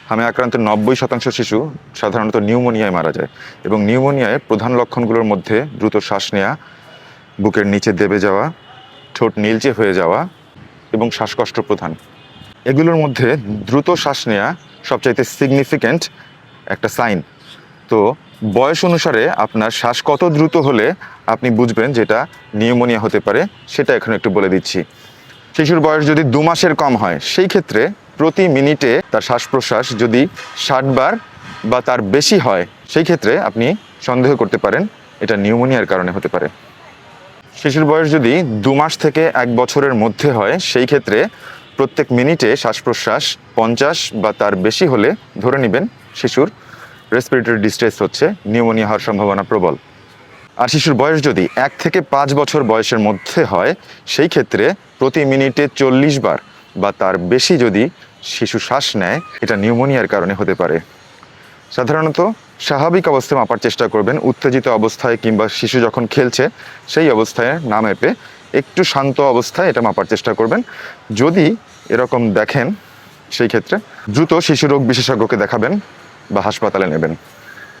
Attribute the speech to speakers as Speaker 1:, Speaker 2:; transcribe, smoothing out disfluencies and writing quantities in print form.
Speaker 1: হামে আক্রান্তের 90% শিশু সাধারণত নিউমোনিয়ায় মারা যায় এবং নিউমোনিয়ায় প্রধান লক্ষণগুলোর মধ্যে দ্রুত শ্বাস নেওয়া, বুকের নিচে দেবে যাওয়া, ঠোঁট নীলচে হয়ে যাওয়া এবং শ্বাসকষ্ট প্রধান। এগুলোর মধ্যে দ্রুত শ্বাস নেওয়া সবচাইতে সিগনিফিক্যান্ট একটা সাইন। তো বয়স অনুসারে আপনার শ্বাস কত দ্রুত হলে আপনি বুঝবেন যেটা নিউমোনিয়া হতে পারে সেটা এখন একটু বলে দিচ্ছি। শিশুর বয়স যদি 2 মাসের কম হয় সেই ক্ষেত্রে প্রতি মিনিটে তার শ্বাস প্রশ্বাস যদি 60 বার বা তার বেশি হয় সেই ক্ষেত্রে আপনি সন্দেহ করতে পারেন এটা নিউমোনিয়ার কারণে হতে পারে। শিশুর বয়স যদি 2 মাস থেকে 1 বছরের মধ্যে হয় সেই ক্ষেত্রে প্রত্যেক মিনিটে শ্বাস প্রশ্বাস 50 বা তার বেশি হলে ধরে নেবেন শিশুর রেসপিরেটরি ডিস্ট্রেস হচ্ছে, নিউমোনিয়া হওয়ার সম্ভাবনা প্রবল। আর শিশুর বয়স যদি 1 থেকে 5 বছর বয়সের মধ্যে হয় সেই ক্ষেত্রে প্রতি মিনিটে 40 বার বা তার বেশি যদি শিশু শ্বাস নেয় এটা নিউমোনিয়ার কারণে হতে পারে। সাধারণত স্বাভাবিক অবস্থায় মাপার চেষ্টা করবেন, উত্তেজিত অবস্থায় কিংবা শিশু যখন খেলছে সেই অবস্থায় না মেপে একটু শান্ত অবস্থায় এটা মাপার চেষ্টা করবেন। যদি এরকম দেখেন সেই ক্ষেত্রে দ্রুত শিশু রোগ বিশেষজ্ঞকে দেখাবেন বা হাসপাতালে নেবেন।